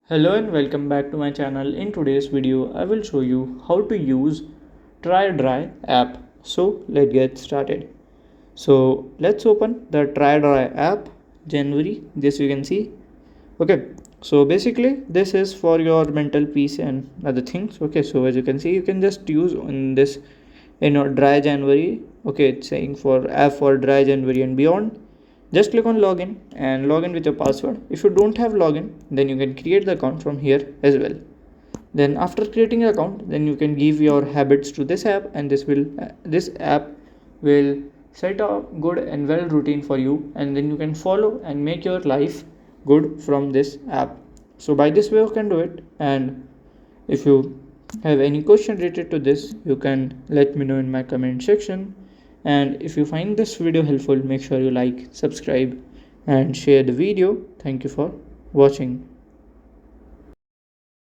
Hello and welcome back to my channel. In today's video, I will show you how to use TryDry app. So let's get started. So let's open the TryDry app. January, this you can see. Okay, so basically this is for your mental peace and other things. Okay, so as you can see, you can just use in this in your dry January. Okay, it's saying for app for dry January and beyond. Just click on login and log in with your password. If you don't have login, then you can create the account from here as well. Then after creating an account, then you can give your habits to this app, and this app will set a good and well routine for you, and then you can follow and make your life good from this app. So by this way you can do it. And if you have any question related to this, you can let me know in my comment section. And if you find this video helpful, make sure you like, subscribe and share the video. Thank you for watching.